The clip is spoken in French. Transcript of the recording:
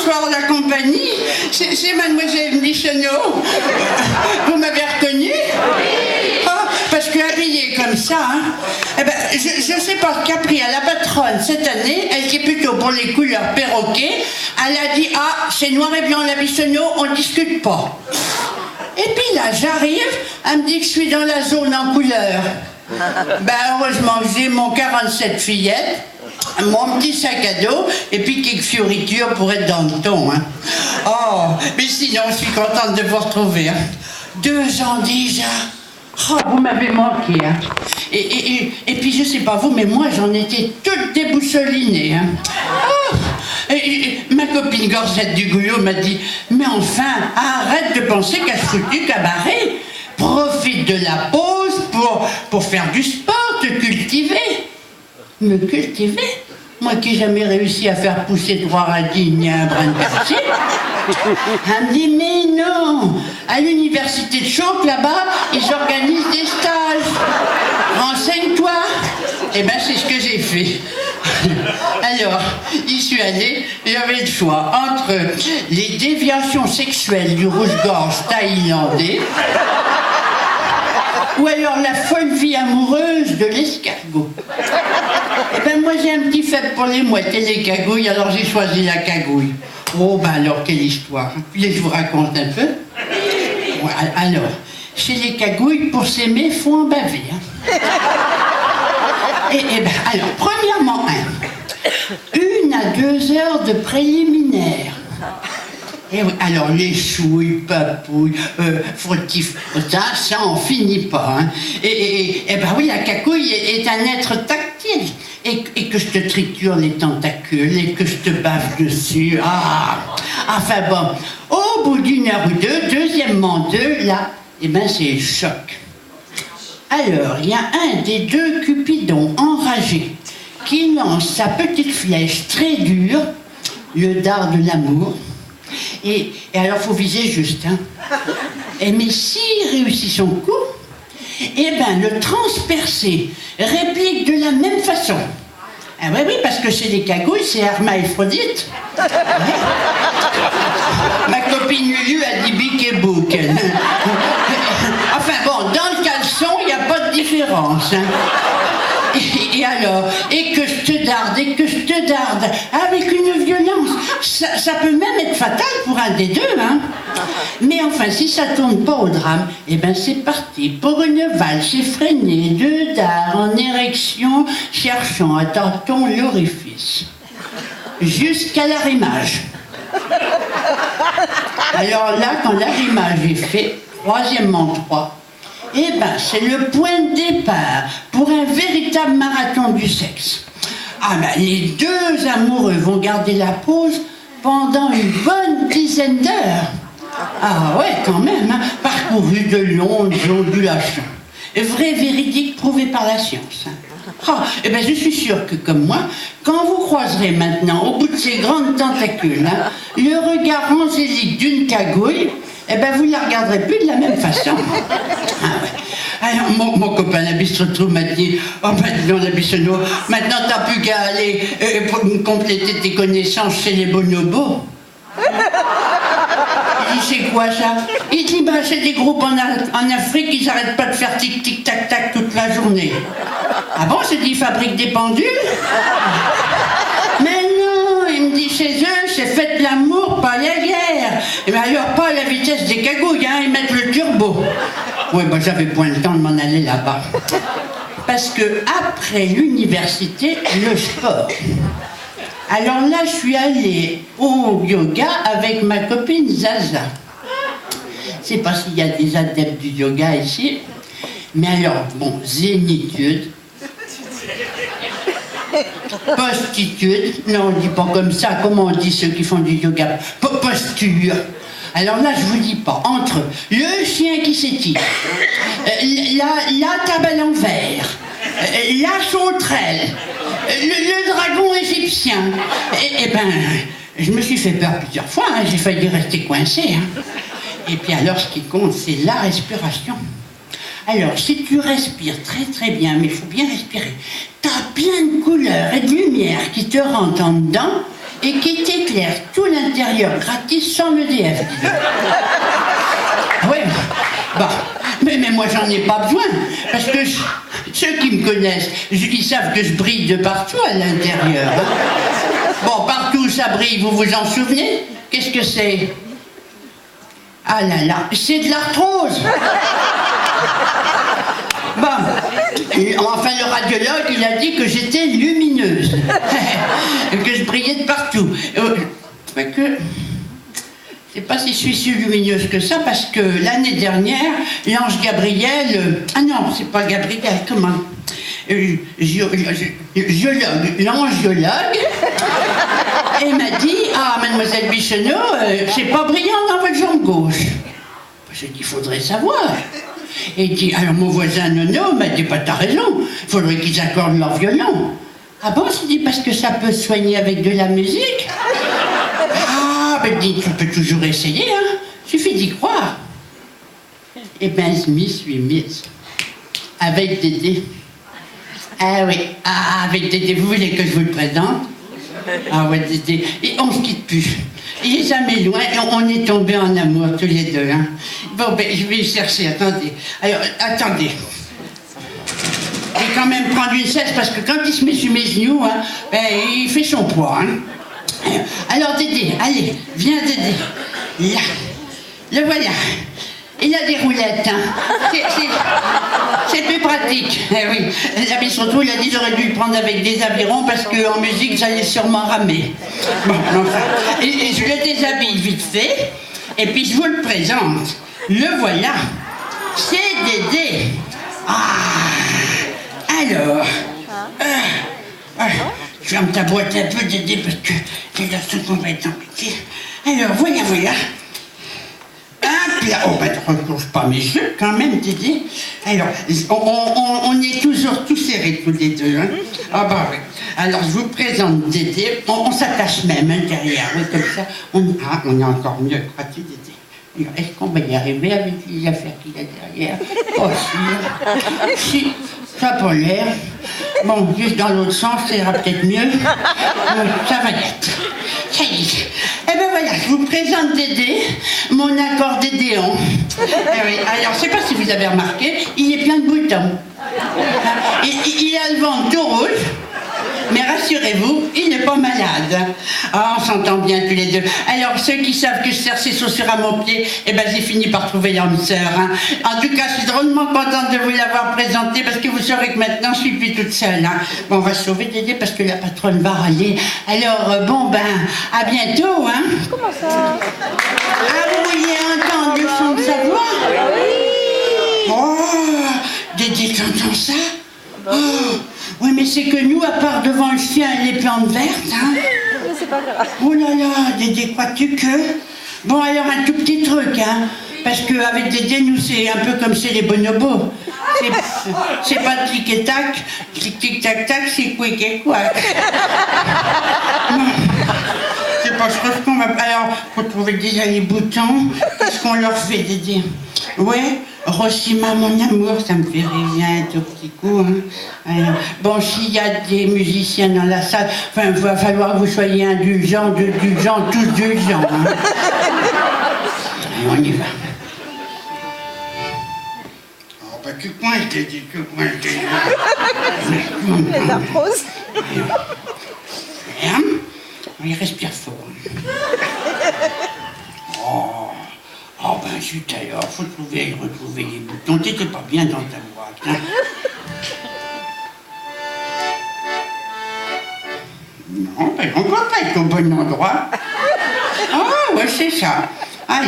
bonsoir la compagnie. C'est mademoiselle Michonneau. Vous m'avez reconnue? Oh, parce que habillée comme ça, hein, eh ben, je sais pas ce qu'a pris à la patronne cette année. Elle qui est plutôt pour les couleurs perroquet. Elle a dit, ah, c'est noir et blanc la Michonneau, on discute pas. Et puis là, j'arrive, elle me dit que je suis dans la zone en couleur. Ben, heureusement que j'ai mon 47 fillettes, mon petit sac à dos, et puis quelques fioritures pour être dans le ton. Hein. Oh, mais sinon, je suis contente de vous retrouver. Hein. 2 ans déjà. Oh, vous m'avez manqué. Hein. Et puis, je sais pas vous, mais moi, j'en étais toute déboussolinée. Hein. Oh, et ma copine Gorsette du Gouillot m'a dit, mais enfin, arrête de penser qu'à ce foutu cabaret. Profite de la pause pour faire du sport, te cultiver. Me cultiver? Moi qui n'ai jamais réussi à faire pousser 3 radis ni un brin de persil. Elle me dit, mais non, à l'université de Chauque, là-bas, ils organisent des stages. Renseigne-toi. Eh ben, c'est ce que j'ai fait. Alors, j'y suis allée, j'avais le choix entre les déviations sexuelles du rouge-gorge thaïlandais ou alors la folle vie amoureuse de l'escargot. Eh ben moi j'ai un petit faible pour les mouettes et les cagouilles, alors j'ai choisi la cagouille. Oh ben alors quelle histoire. Puis je vous raconte un peu. Ouais, alors, chez les cagouilles, pour s'aimer, faut en baver. Hein. Et ben alors, premièrement, 1 à 2 heures de préliminaire. Et oui, alors les chouilles, papouilles, frotif, ça en finit pas. Hein. Et ben oui, la cacouille est un être tactile. Et que je te triture les tentacules, et que je te bave dessus. Ah, enfin bon, au bout d'1 heure ou 2, deuxièmement 2, là, eh ben c'est le choc. Alors, il y a un des 2 Cupidons enragés qui lance sa petite flèche très dure, le dard de l'amour. Et alors, il faut viser juste. Hein. Et mais s'il réussit son coup, eh ben, le transpercé réplique de la même façon. Ah oui, parce que chez les cagouilles, c'est hermaphrodite. Ouais. Ma copine Lulu a dit bic et bouc. Enfin bon, dans le caleçon, il n'y a pas de différence. Hein. Et alors, et que je te darde, avec une violence, ça peut même être fatal pour un des 2, hein. Mais enfin, si ça tourne pas au drame, eh ben c'est parti pour une valse effrénée, 2 dards en érection, cherchant à tâtons l'orifice, jusqu'à l'arrimage. Alors là, quand l'arrimage est fait, 3e 3, eh ben, c'est le point de départ pour un véritable marathon du sexe. Ah ben, les 2 amoureux vont garder la pause pendant une bonne dizaine d'heures. Ah ouais, quand même, hein, parcouru de longues ondulations. Vrai véridique prouvé par la science. Hein. Ah, eh ben, je suis sûre que, comme moi, quand vous croiserez maintenant, au bout de ces grandes tentacules, hein, le regard angélique d'une cagouille, eh ben vous ne la regarderez plus de la même façon. Ah ouais. Alors mon copain la bistrotrou m'a dit, oh maintenant la Bichonneau, maintenant t'as plus qu'à aller pour compléter tes connaissances chez les bonobos. Il dit, c'est quoi ça? Il dit, bah c'est des groupes en Afrique, ils n'arrêtent pas de faire tic tic tac tac toute la journée. Ah bon, c'est qu'ils fabriquent des pendules? Mais non, il me dit, chez eux, c'est faites l'amour, pas la guerre. Et bien alors, pas à la vitesse des cagouilles, hein, ils mettent le turbo. Oui, ben j'avais point le temps de m'en aller là-bas. Parce que après l'université, le sport. Alors là, je suis allée au yoga avec ma copine Zaza. Je ne sais pas s'il y a des adeptes du yoga ici. Mais alors, bon, zénitude. Postitude, non on ne dit pas comme ça, comment on dit ceux qui font du yoga? Posture. Alors là je vous dis pas, entre le chien qui s'étire, la table à l'envers, la sauterelle, le dragon égyptien, et ben je me suis fait peur plusieurs fois, hein, j'ai failli rester coincé. Hein. Et puis alors ce qui compte c'est la respiration. Alors, si tu respires très très bien, mais il faut bien respirer, t'as plein de couleurs et de lumière qui te rentrent en dedans, et qui t'éclaire tout l'intérieur gratis sans l'EDF. Oui, bon, mais moi j'en ai pas besoin, parce que ceux qui me connaissent, ils savent que je brille de partout à l'intérieur. Hein. Bon, partout où ça brille, vous vous en souvenez? Qu'est-ce que c'est? Ah là là, c'est de l'arthrose. Bon, enfin le radiologue, il a dit que j'étais lumineuse, que je brillais de partout. Que... Je ne sais pas si je suis si lumineuse que ça, parce que l'année dernière, l'ange Gabriel... ah non, c'est pas Gabriel, comment? L'ange géologue, et m'a dit, ah, mademoiselle Bichonneau, c'est pas brillant dans votre jambe gauche. J'ai dit, il faudrait savoir. Et il dit, alors mon voisin Nono m'a dit, bah t'as raison, il faudrait qu'ils accordent leur violon. Ah bon, j'ai dit, parce que ça peut se soigner avec de la musique. Ah, ben dit, tu peux toujours essayer, hein, suffit d'y croire. Eh ben, je m'y suis mise, avec Dédé. Ah oui, avec Dédé, vous voulez que je vous le présente? Ah ouais, Dédé, et on se quitte plus. Il est jamais loin, et on est tombés en amour tous les deux. Hein. Bon, ben, je vais chercher, attendez. Alors, attendez. Je vais quand même prendre une chaise, parce que quand il se met sur mes genoux, hein, ben, il fait son poids. Hein. Alors, Dédé, allez, viens, Dédé. Là, le voilà. Il a des roulettes, hein. C'est plus pratique. Eh oui. Mais surtout, il a dit j'aurais dû le prendre avec des avirons parce qu'en musique, j'allais sûrement ramer. Bon, enfin. Et je le déshabille vite fait, et puis je vous le présente. Le voilà. C'est Dédé. Ah, alors. Ferme ta boîte un peu, Dédé, parce que j'ai la soupe qu'on va être embêté. Alors, voilà. Oh, ben, ne retrouve pas mes jeux quand même, Dédé. Alors, on est toujours tous serrés tous les deux. Hein. Ah, bah oui. Alors, je vous présente Dédé. On s'attache même hein, derrière, oui, comme ça. On est encore mieux, crois-tu, Dédé? Est-ce qu'on va y arriver avec les affaires qu'il y a derrière? Oh, si, ça n'a pas l'air. Bon, juste dans l'autre sens, ça ira peut-être mieux. Ça va y être. Ça y est. Eh ben voilà, je vous présente Dédé, mon accordéon. Eh oui, alors, je ne sais pas si vous avez remarqué, il est plein de boutons. Il a le ventre tout rouge, mais rassurez-vous, il n'est pas malade. Ah, on s'entend bien tous les deux. Alors, ceux qui savent que je serre ses chaussures à mon pied, eh ben, j'ai fini par trouver l'âme sœur. Hein. En tout cas, je suis drôlement contente de vous l'avoir présenté parce que vous saurez que maintenant, je suis plus toute seule. Hein. Bon, on va se sauver Dédé parce que la patronne va râler. Alors, bon, ben, à bientôt, hein. Comment ça? Ah, vous vouliez entendre le son de sa voix? Oh, Dédé, t'entends ça? Oh, oui, mais c'est que nous, à part devant le chien et les plantes vertes, hein. Mais c'est pas grave. Oh là là, Dédé, crois-tu que... Bon, alors, un tout petit truc, hein. Parce qu'avec Dédé, nous, c'est un peu comme chez les bonobos. C'est pas tic et tac, tic tac, c'est quick et quack. C'est pas ce qu'on va... Alors, faut trouver déjà les boutons. Qu'est-ce qu'on leur fait, Dédé? Ouais, Rossima, mon amour, ça me fait rêver un tout petit coup. Hein. Alors, bon, s'il y a des musiciens dans la salle, enfin, il va falloir que vous soyez indulgents, tous indulgents. Hein. Allez, on y va. Oh, bah, tu coinces, Dédé, tu coinces. Les arthroses. Ferme. Il respire fort. Oh ben zut alors, faut retrouver les boutons. T'étais pas bien dans ta boîte. Hein. Non, ben on va pas être au bon endroit. Ah ouais, c'est ça. Allez.